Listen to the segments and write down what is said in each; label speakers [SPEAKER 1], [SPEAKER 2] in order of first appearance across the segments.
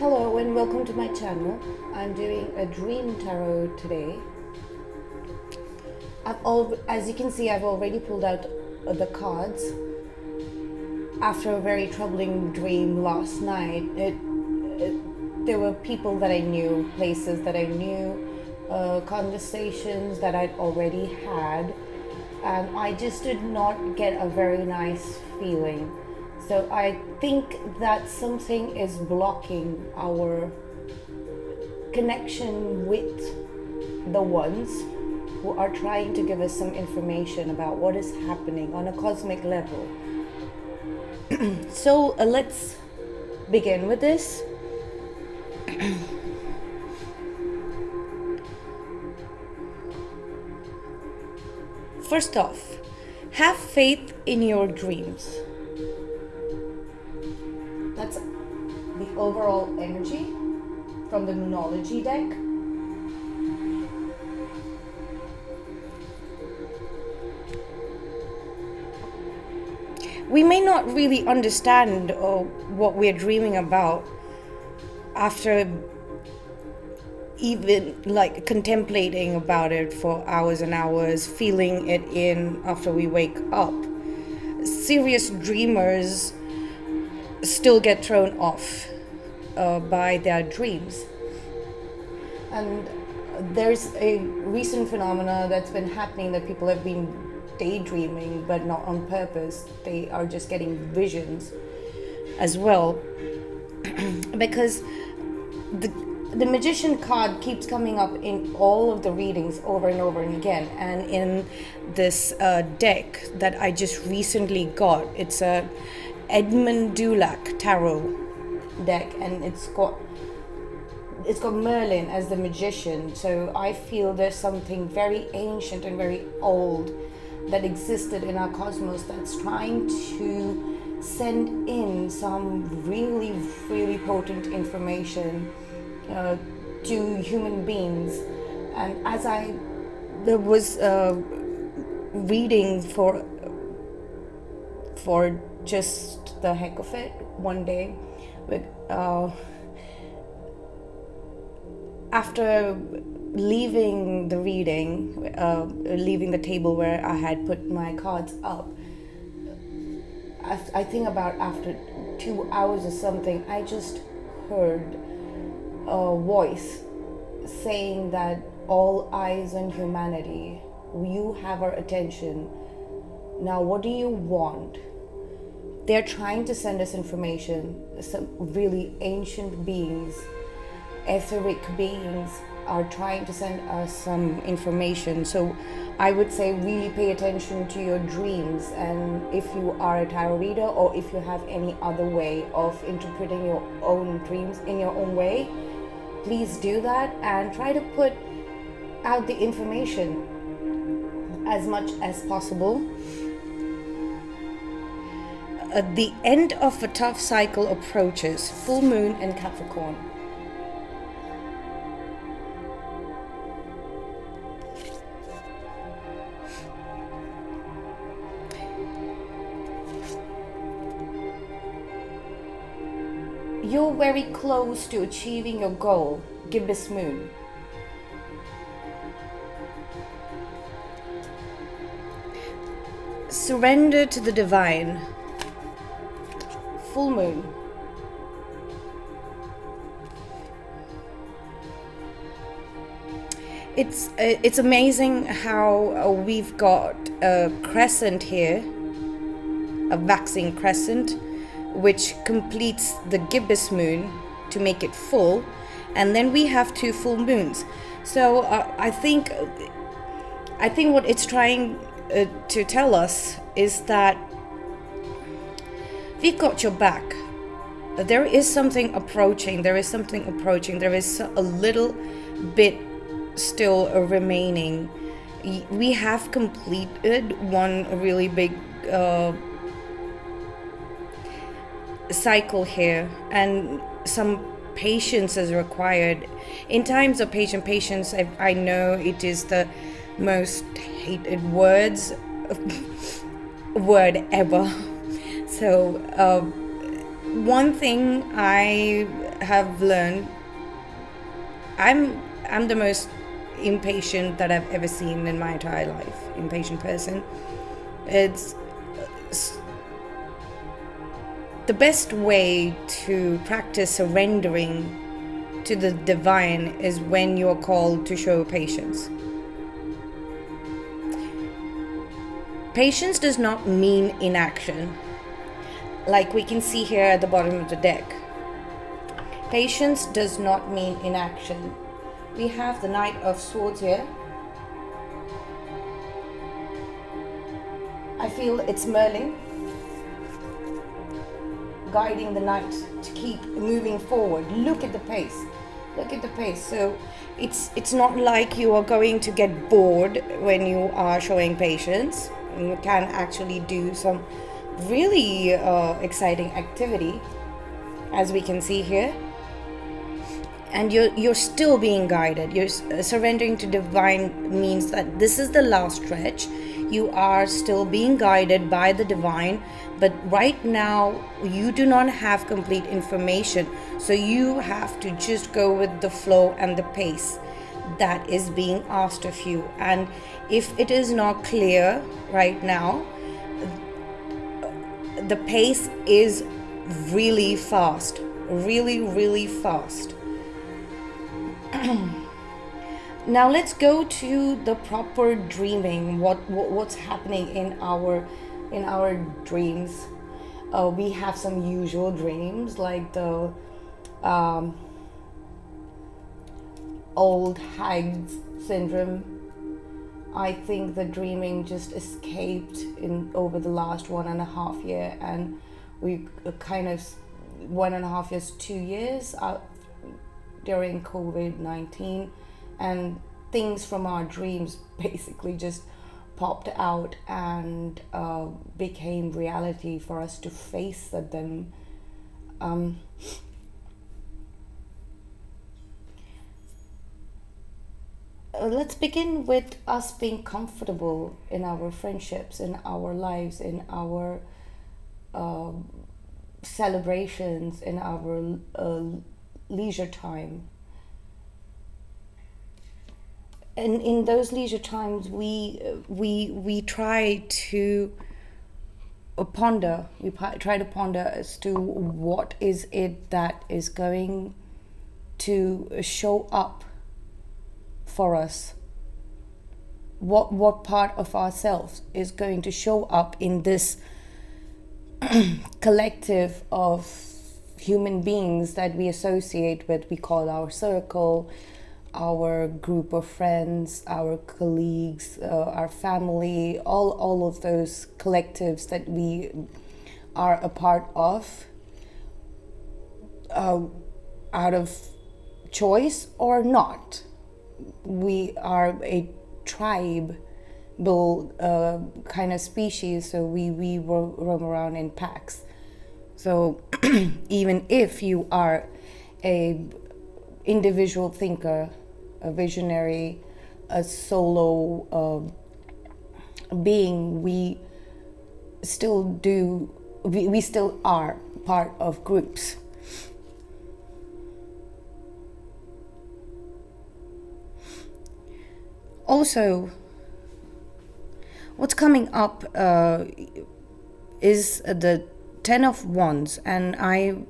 [SPEAKER 1] Hello and welcome to my channel. I'm doing a dream tarot today. As you can see, I've already pulled out the cards after a very troubling dream last night. There were people that I knew, places that I knew, conversations that I'd already had, and I just did not get a very nice feeling. So I think that something is blocking our connection with the ones who are trying to give us some information about what is happening on a cosmic level. So let's begin with this. First off, have faith in your dreams. That's the overall energy from the Moonology deck. We may not really understand what we're dreaming about after even like contemplating about it for hours and hours, feeling it in after we wake up. Serious dreamers still get thrown off by their dreams. And there's a recent phenomena that's been happening that people have been daydreaming, but not on purpose. They are just getting visions as well. Because the Magician card keeps coming up in all of the readings over and over and again. And in this deck that I just recently got, it's a Edmund Dulac tarot deck, and it's got Merlin as the magician. So I feel there's something very ancient and very old that existed in our cosmos that's trying to send in some really, really potent information to human beings. And as there was reading for just the heck of it one day, but after leaving the reading, leaving the table where I had put my cards up, I think about after 2 hours or something, I just heard a voice saying that all eyes on humanity, you have our attention. Now what do you want? They're trying to send us information. Some really ancient beings, etheric beings, are trying to send us some information. So I would say really pay attention to your dreams, and if you are a tarot reader or if you have any other way of interpreting your own dreams in your own way, please do that and try to put out the information as much as possible. The end of a tough cycle approaches. Full moon in Capricorn. You're very close to achieving your goal. Gibbous moon. Surrender to the divine. Full moon. It's amazing how we've got a crescent here, a waxing crescent, which completes the gibbous moon to make it full, and then we have 2 full moons. So I think what it's trying to tell us is that we've got your back. There is something approaching. There is a little bit still remaining. We have completed one really big cycle here, and some patience is required. In times of patience, I know it is the most hated word ever. So one thing I have learned, I'm the most impatient that I've ever seen in my entire life. Impatient person. It's the best way to practice surrendering to the divine is when you're called to show patience. Patience does not mean inaction, like we can see here at the bottom of the deck. Patience does not mean inaction. We have the Knight of Swords here. I feel it's Merlin guiding the knight to keep moving forward. Look at the pace. Look at the pace. So it's not like you are going to get bored when you are showing patience. You can actually do some really exciting activity, as we can see here. And you're still being guided. You're surrendering to divine means that this is the last stretch. You are still being guided by the divine, but right now you do not have complete information, so you have to just go with the flow and the pace that is being asked of you. And if it is not clear right now, the pace is really fast, really fast. Now let's go to the proper dreaming. What's happening in our dreams? We have some usual dreams, like the old hag syndrome. I think the dreaming just escaped in over the last 1.5 years, and we kind of 1.5 years, 2 years out during COVID-19, and things from our dreams basically just popped out and became reality for us to face them. Let's begin with us being comfortable in our friendships, in our lives, in our celebrations, in our leisure time. And in those leisure times, we try to ponder. We try to ponder as to what is it that is going to show up for us. What part of ourselves is going to show up in this collective of human beings that we associate with. We call our circle, our group of friends, our colleagues, our family, all of those collectives that we are a part of, out of choice or not. We are a tribal kind of species, so we roam around in packs. So even if you are a individual thinker, a visionary, a solo being, we still are part of groups. Also, what's coming up is the Ten of Wands, and I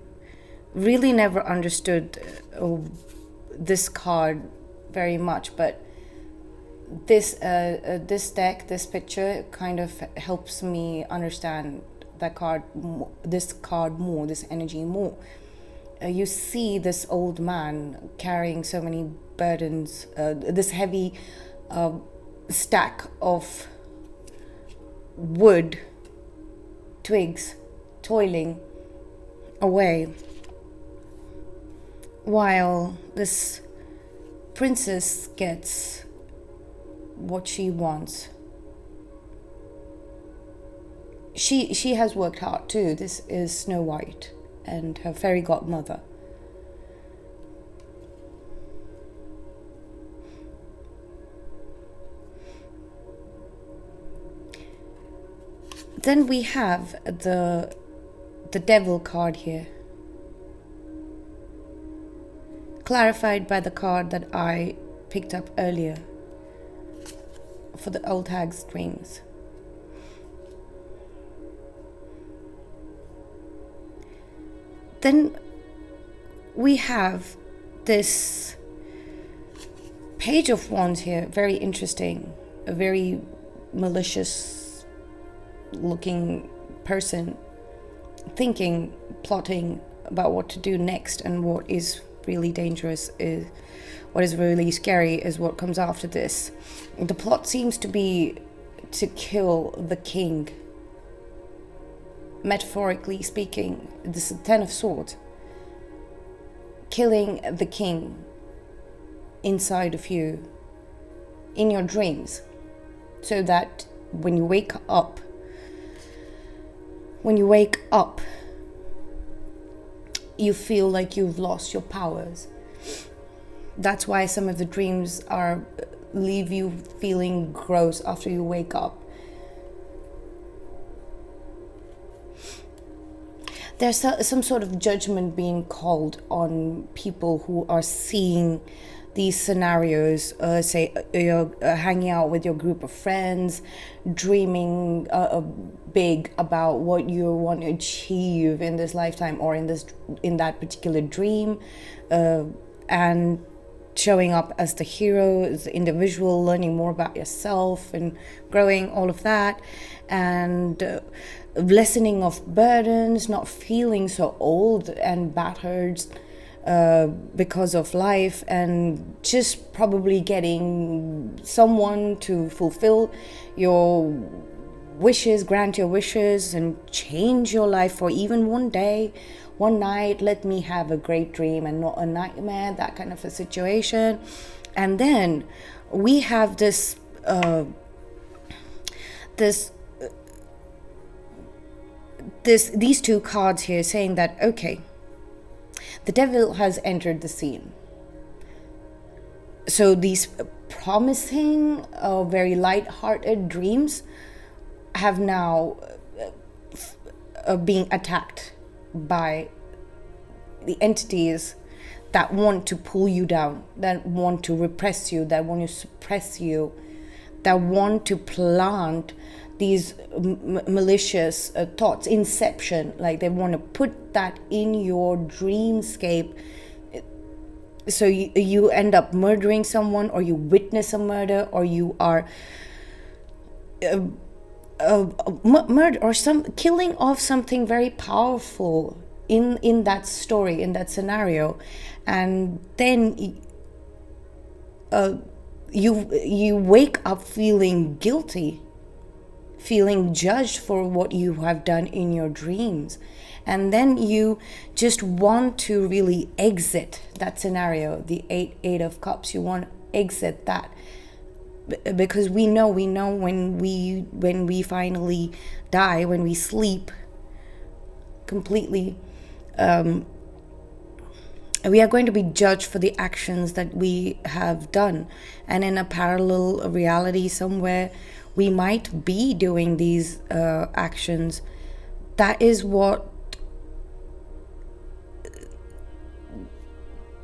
[SPEAKER 1] really never understood this card very much, but this deck, this picture kind of helps me understand this card more, this energy more. You see this old man carrying so many burdens, this heavy stack of wood, twigs, toiling away, while this princess gets what she wants. She has worked hard too. This is Snow White and her fairy godmother. Then we have the Devil card here. clarified by the card that I picked up earlier for the old hag's dreams. Then we have this Page of Wands here, very interesting, a very malicious looking person thinking, plotting about what to do next, and what is really dangerous is what is really scary is what comes after this. The plot seems to be to kill the king. Metaphorically speaking, this is the Ten of Swords. Killing the king inside of you, in your dreams, so that when you wake up, you feel like you've lost your powers. That's why some of the dreams leave you feeling gross after you wake up. There's some sort of judgment being called on people who are seeing these scenarios, say you're hanging out with your group of friends, dreaming big about what you want to achieve in this lifetime or in that particular dream, and showing up as the hero, as the individual, learning more about yourself and growing, all of that, and lessening of burdens, not feeling so old and battered because of life, and just probably getting someone to fulfill your wishes, grant your wishes, and change your life for even one day, one night. Let me have a great dream and not a nightmare, that kind of a situation. And then we have these two cards here saying that, okay, the devil has entered the scene. So these promising, very light-hearted dreams have now being attacked by the entities that want to pull you down, that want to repress you, that want to suppress you, that want to plant these malicious thoughts, inception, like they want to put that in your dreamscape, so you end up murdering someone, or you witness a murder, or you are murder or some killing of something very powerful in that story, in that scenario. And then you wake up feeling guilty, feeling judged for what you have done in your dreams, and then you just want to really exit that scenario, the eight of cups. You want to exit that, because we know when we finally die, when we sleep completely, we are going to be judged for the actions that we have done. And in a parallel reality somewhere, we might be doing these actions. That is what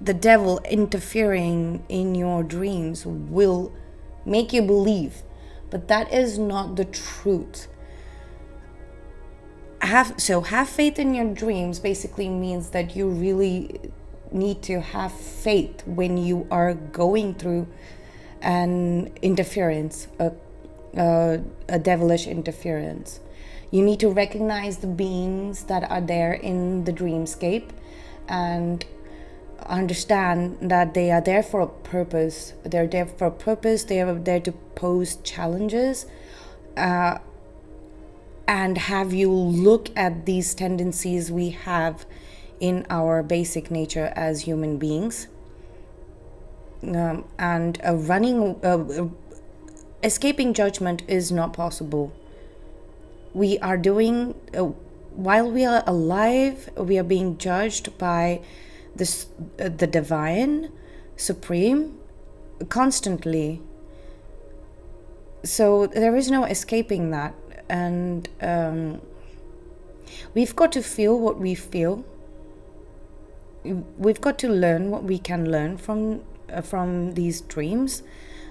[SPEAKER 1] the devil interfering in your dreams will make you believe. But that is not the truth. Have faith in your dreams basically means that you really need to have faith when you are going through an interference, a devilish interference. You need to recognize the beings that are there in the dreamscape and understand that they are there for a purpose. They're there for a purpose. They are there to pose challenges, and have you look at these tendencies we have in our basic nature as human beings, and escaping judgment is not possible. We are doing, while we are alive, we are being judged by the divine, supreme, constantly. So there is no escaping that, and we've got to feel what we feel. we've got to learn what we can learn from these dreams.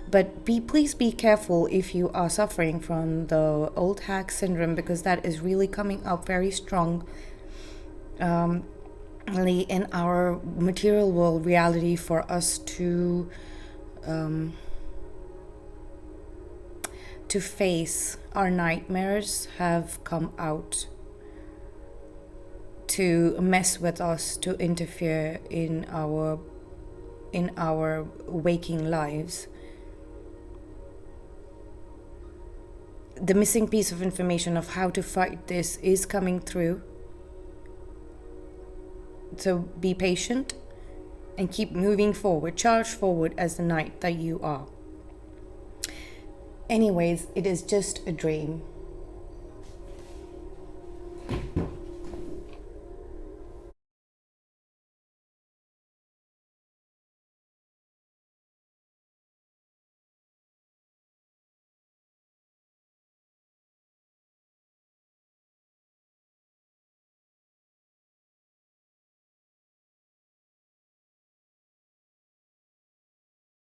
[SPEAKER 1] But please be careful if you are suffering from the old hag syndrome, because that is really coming up very strong in our material world reality for us to face. Our nightmares have come out to mess with us, to interfere in our waking lives. The missing piece of information of how to fight this is coming through. So be patient and keep moving forward. Charge forward as the knight that you are. Anyways, it is just a dream.